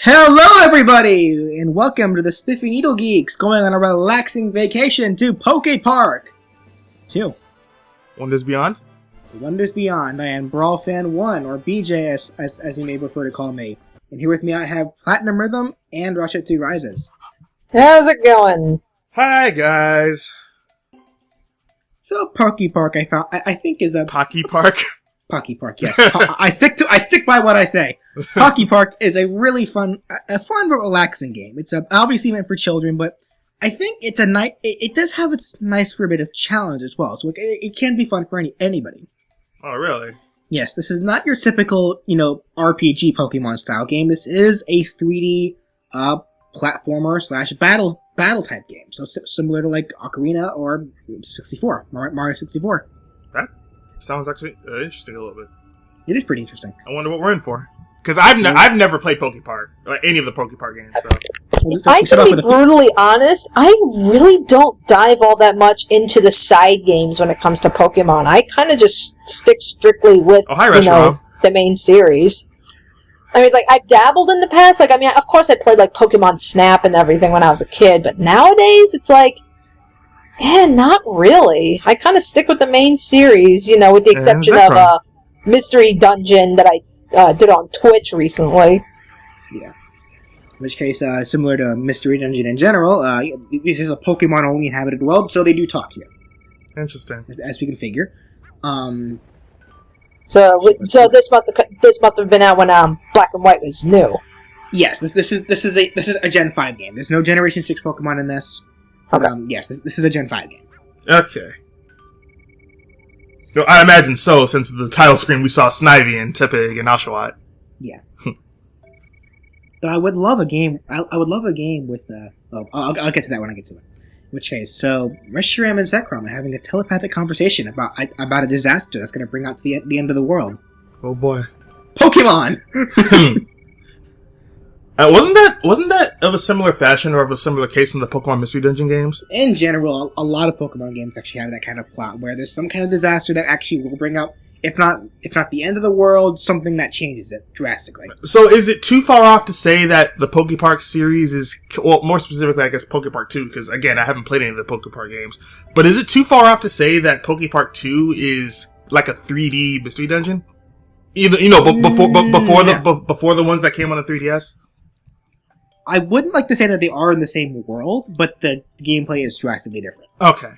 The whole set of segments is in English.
Hello everybody, and welcome to the SpiffyNeedleGeeks going on a relaxing vacation to PokePark 2. Wonders Beyond? Wonders Beyond. I am Brawl Fan 1, or BJ as you may prefer to call me. And here with me I have PlatinumRhythm and RoushutsuRises. How's it going? Hi, guys. So PokePark I think is a... PokePark? PokePark, yes. I stick by what I say. PokePark is a really fun but relaxing game. It's obviously meant for children, but I think it's it does have its nice for a bit of challenge as well. So it can be fun for anybody. Oh, really? Yes, this is not your typical, RPG Pokemon style game. This is a 3D platformer / battle type game. So similar to like Ocarina or 64, Mario 64. That sounds actually interesting a little bit. It is pretty interesting. I wonder what we're in for. Because I've never played PokePark, or any of the PokePark games, so... I can be brutally honest, I really don't dive all that much into the side games when it comes to Pokemon. I kind of just stick strictly with, the main series. I mean, it's like, I've dabbled in the past, of course I played, Pokemon Snap and everything when I was a kid, but nowadays, it's like, not really. I kind of stick with the main series, with the exception of Mystery Dungeon that I did on Twitch recently. Yeah. In which case, similar to Mystery Dungeon in general, this is a Pokemon-only inhabited world, so they do talk here. Interesting. As we can figure. So this must have been out when Black and White was new. Yes, this is a Gen 5 game. There's no Generation 6 Pokemon in this. Okay. Yes, this is a Gen 5 game. Okay. No, I imagine so, since the title screen we saw Snivy and Tepig and Oshawott. Yeah. Though I would love a game. I would love a game with. I'll get to that when I get to it. In which case, so Reshiram and Zekrom are having a telepathic conversation about a disaster that's going to bring out to the end of the world. Oh boy. Pokemon. Wasn't that of a similar fashion or of a similar case in the Pokemon Mystery Dungeon games? In general, a lot of Pokemon games actually have that kind of plot where there's some kind of disaster that actually will bring out, if not the end of the world, something that changes it drastically. So is it too far off to say that the PokePark series is, well, more specifically, I guess, PokePark 2, because again, I haven't played any of the PokePark games, but is it too far off to say that PokePark 2 is like a 3D Mystery Dungeon? Before the ones that came on the 3DS? I wouldn't like to say that they are in the same world, but the gameplay is drastically different. Okay.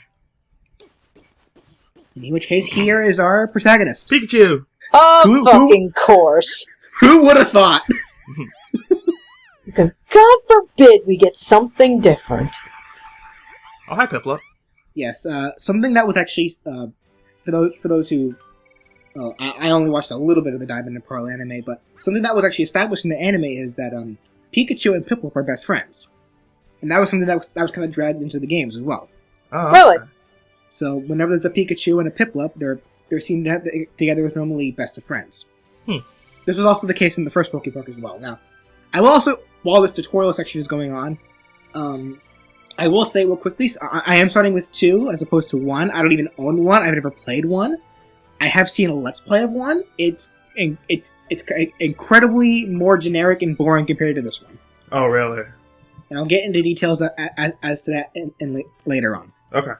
In which case, here is our protagonist. Pikachu! Fucking course. Who would have thought? Because God forbid we get something different. Oh, hi, Piplup. Yes, something that was actually, for those who... I only watched a little bit of the Diamond and Pearl anime, but something that was actually established in the anime is that, Pikachu and Piplup are best friends. And that was something that was kind of dragged into the games as well. Oh, really? okay. So whenever there's a Pikachu and a Piplup, they're seen together as normally best of friends. This was also the case in the first PokePark as well. Now, I will also, while this tutorial section is going on, I will say real quickly, so I am starting with 2 as opposed to 1. I don't even own 1. I've never played 1. I have seen a Let's Play of 1. It's incredibly more generic and boring compared to this one. Oh, really? And I'll get into details as to that later on. Okay.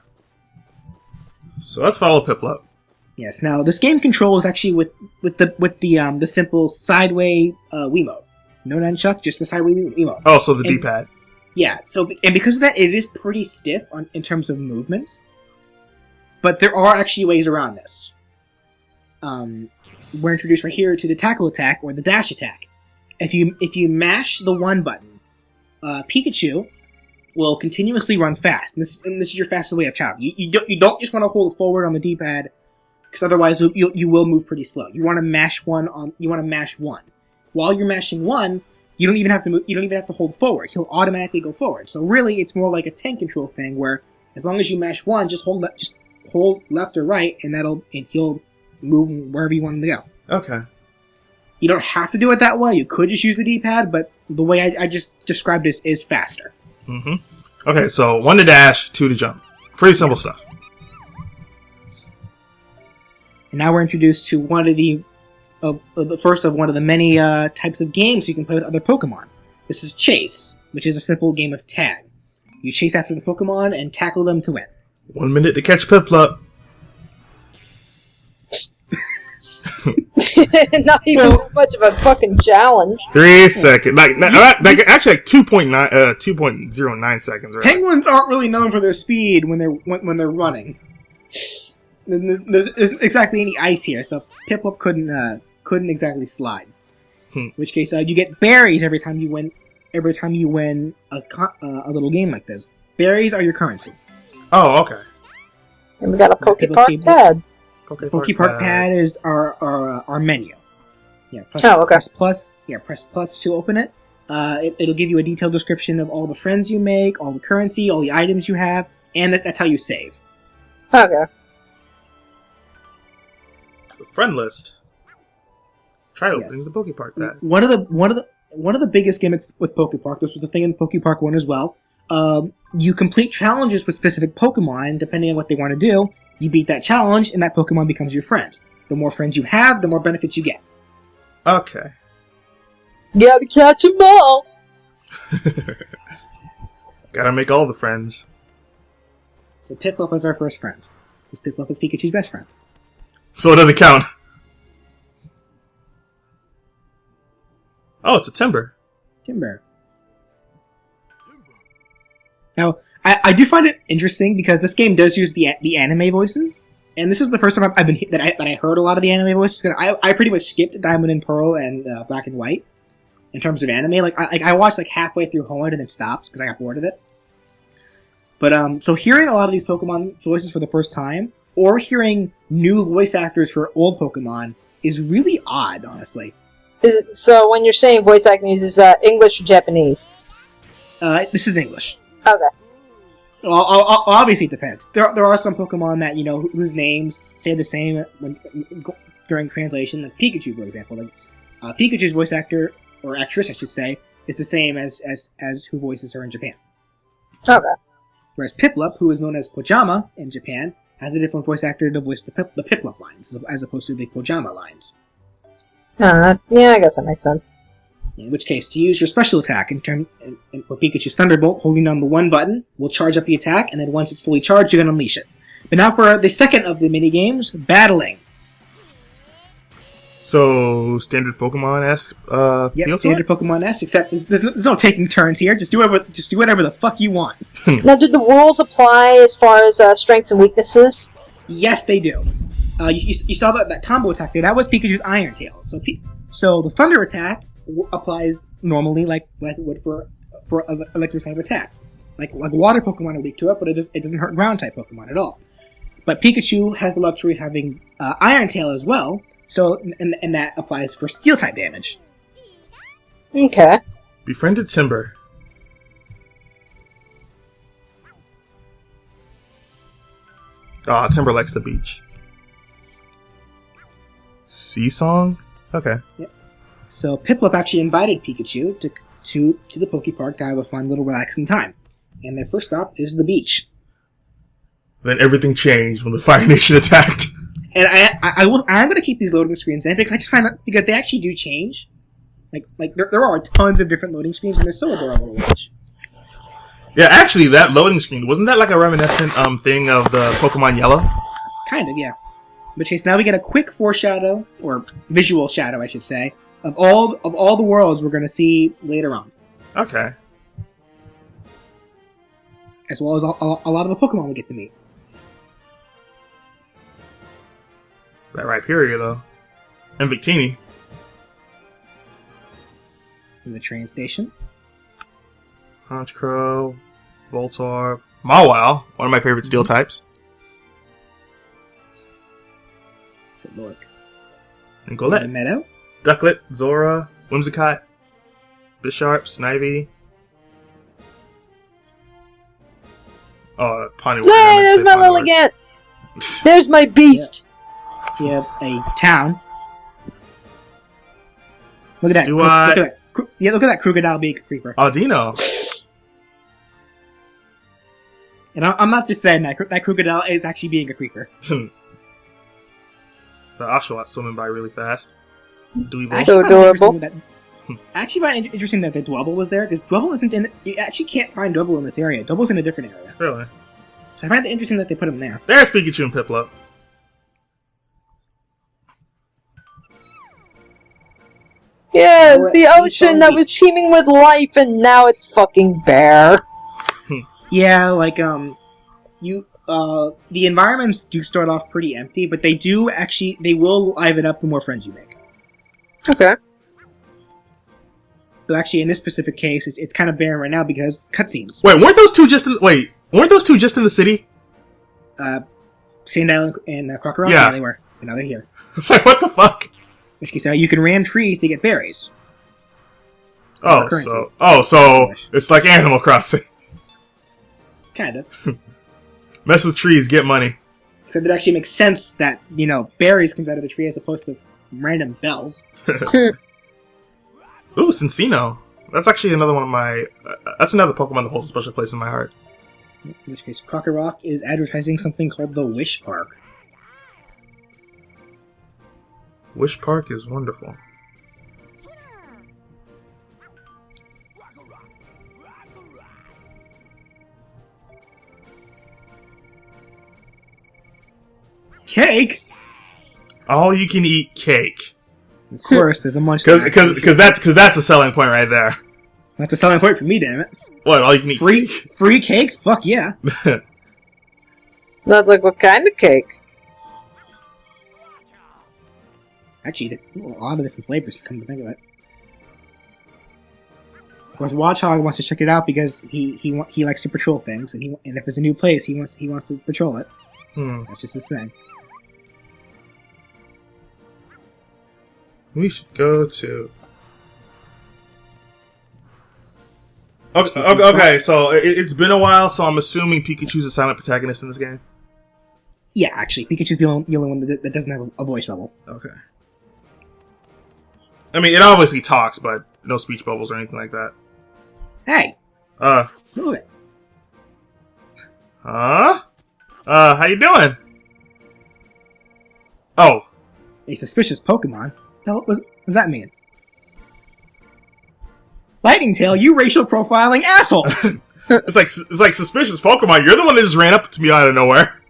So let's follow Piplup. Yes. Now this game controls actually with the simple sideway Wiimote. No nunchuck, just the sideway Wiimote. Oh, so the D-pad. Yeah. So because of that, it is pretty stiff in terms of movements. But there are actually ways around this. We're introduced right here to the tackle attack or the dash attack. If you mash the 1 button, Pikachu will continuously run fast. And this is your fastest way of travel. You don't just want to hold forward on the D-pad, because otherwise you will move pretty slow. You want to mash 1 While you're mashing 1, you don't even have to move. You don't even have to hold forward. He'll automatically go forward. So really, it's more like a tank control thing where as long as you mash 1, just hold left or right, and he'll move wherever you want him to go. Okay. You don't have to do it that way. You could just use the D-pad, but the way I just described this is faster. Mm-hmm. Okay, so 1 to dash, 2 to jump. Pretty simple stuff. And now we're introduced to one of the first of one of the many types of games you can play with other Pokemon. This is Chase, which is a simple game of tag. You chase after the Pokemon and tackle them to win. 1 minute to catch Piplup. Not even much of a fucking challenge. 3 seconds. Actually, 2.09 seconds. Right? Penguins aren't really known for their speed when they're running. There's exactly any ice here, so Piplup couldn't exactly slide. In which case, you get berries every time you win. Every time you win a little game like this, berries are your currency. Oh, okay. And we got a PokePark pad. PokePark pad is our menu. Yeah. Press plus to open it. It'll give you a detailed description of all the friends you make, all the currency, all the items you have, and that's how you save. Okay. The friend list. Try opening the PokePark pad. One of the biggest gimmicks with PokePark, this was the thing in PokePark 1 as well, you complete challenges with specific Pokemon, depending on what they want to do. You beat that challenge, and that Pokemon becomes your friend. The more friends you have, the more benefits you get. Okay. Gotta catch them all! Gotta make all the friends. So Piplup is our first friend. Because Piplup is Pikachu's best friend. So it doesn't count. Oh, it's a Timber. Now, I do find it interesting because this game does use the anime voices, and this is the first time I heard a lot of the anime voices. Cause I pretty much skipped Diamond and Pearl and Black and White in terms of anime. I watched halfway through Hoenn and then stopped because I got bored of it. But so hearing a lot of these Pokemon voices for the first time, or hearing new voice actors for old Pokemon, is really odd, honestly. So when you're saying voice acting, is this English or Japanese? This is English. Okay. Well, obviously it depends. There are some Pokemon that, whose names say the same during translation, like Pikachu, for example. Pikachu's voice actor, or actress, I should say, is the same as who voices her in Japan. Okay. Whereas Piplup, who is known as Pojama in Japan, has a different voice actor to voice the Piplup lines, as opposed to the Pojama lines. Yeah, I guess that makes sense. In which case, to use your special attack for Pikachu's Thunderbolt, holding down the 1 button will charge up the attack, and then once it's fully charged, you can unleash it. But now for the second of the mini-games, Battling. So, standard Pokemon-esque feel standard Pokemon-esque, except there's no taking turns here. Just do whatever the fuck you want. Now, do the rules apply as far as strengths and weaknesses? Yes, they do. You saw that combo attack there. That was Pikachu's Iron Tail. So the Thunder attack applies normally like it would for electric type attacks. Like water Pokemon are weak to it, but it doesn't hurt ground type Pokemon at all. But Pikachu has the luxury of having Iron Tail as well, so and that applies for Steel type damage. Okay. Befriended Timber. Timber likes the beach. Sea Song? Okay. Yep. So Piplup actually invited Pikachu to the PokePark to have a fun little relaxing time. And their first stop is the beach. Then everything changed when the Fire Nation attacked. And I'm going to keep these loading screens in because I just find that because they actually do change. Like there are tons of different loading screens and they're so adorable to watch. Yeah, actually, that loading screen, wasn't that like a reminiscent thing of the Pokemon Yellow? Kind of, yeah. In which case, now we get a quick foreshadow, or visual shadow, I should say, of all the worlds we're going to see later on. Okay. As well as a lot of the Pokemon we get to meet. That Rhyperior, though. And Victini. In the train station. Honchkrow, Voltorb, Mawile, one of my favorite steel types. Good lord. And Golett. Meadow. Ducklet, Zora, Whimsicott, Bisharp, Snivy. Oh, Ponyware. Yay, there's my Lilligant! There's my beast! You have a town. Look at that. Look at that. Yeah, look at that Krookodile being a creeper. Aldino. And I'm not just saying that. That Krookodile is actually being a creeper. It's the Oshawott swimming by really fast. So adorable. I actually find it interesting that the Dwebble was there, because Dwebble isn't in... You actually can't find Dwebble in this area. Dwebbble's in a different area. Really? So I find it interesting that they put him there. There's Pikachu and Piplup. Yes, the ocean that was teeming with life, and now it's fucking bare. Yeah, like, the environments do start off pretty empty, but they will liven up the more friends you make. Okay. So actually, in this specific case, it's kind of barren right now because cutscenes. Wait, weren't those two just in the city? Sandile and Crocodile? Yeah, they were. But now they're here. It's like, what the fuck? In which case, you can ram trees to get berries. So it's like Animal Crossing. Kind of. Mess with trees, get money. Except it actually makes sense that, berries comes out of the tree as opposed to random bells. Ooh, Cincino. That's actually another one of my... that's another Pokemon that holds a special place in my heart. In which case, Crocorock is advertising something called the Wish Park. Wish Park is wonderful. Cake? All you can eat cake. Of course, there's a munch. Because that's a selling point right there. That's a selling point for me, damn it. What? All you can eat free cake? Fuck yeah. That's like, what kind of cake? Actually, a lot of different flavors, to come to think of it. Of course, Watchog wants to check it out because he likes to patrol things, and if there's a new place, he wants to patrol it. That's just his thing. We should go to... Okay, so it's been a while, so I'm assuming Pikachu's a silent protagonist in this game? Yeah, actually, Pikachu's the only one that doesn't have a voice bubble. Okay. I mean, it obviously talks, but no speech bubbles or anything like that. Hey! Move it. Huh? How you doing? Oh. A suspicious Pokemon? What does that mean? Lightning Tail, you racial profiling asshole! It's like suspicious Pokemon. You're the one that just ran up to me out of nowhere.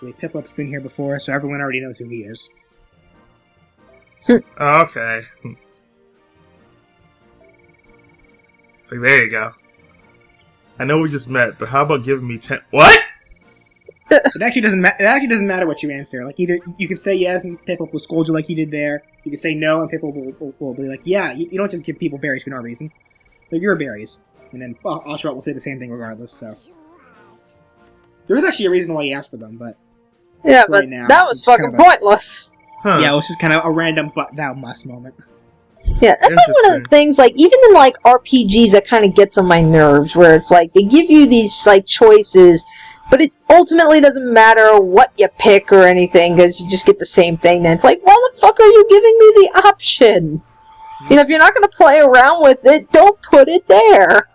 Piplup's been here before, so everyone already knows who he is. Okay. It's like, there you go. I know we just met, but how about giving me 10... What?! It actually doesn't matter what you answer. Like, either you could say yes and Piplup will scold you like he did there. You could say no and Piplup will be like, yeah, you don't just give people berries for no reason. They're your berries. And then Oshawott will say the same thing regardless, so... There was actually a reason why he asked for them, but... Yeah, but right now, that was fucking pointless. Huh. Yeah, it was just kind of a random but-thou-must moment. Yeah, that's like one of the things, like, even in, like, RPGs that kind of gets on my nerves, where it's like, they give you these, like, choices... But it ultimately doesn't matter what you pick or anything, because you just get the same thing. Then it's like, why the fuck are you giving me the option? If you're not going to play around with it, don't put it there.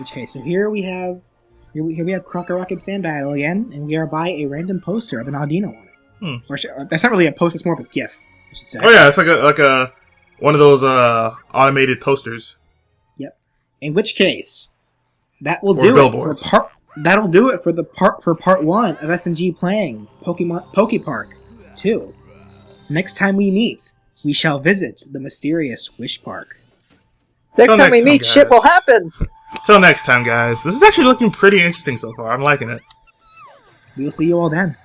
Okay, so here we have Crocorock and Sandile again, and we are by a random poster of an Audino on it. Or that's not really a poster; it's more of a GIF, I should say. Oh yeah, it's like a one of those automated posters. Yep. In which case, that will do it for part. That'll do it for part 1 of SNG playing PokePark 2. Next time we meet, we shall visit the mysterious Wish Park. Next time we meet, shit will happen. Till next time, guys. This is actually looking pretty interesting so far. I'm liking it. We'll see you all then.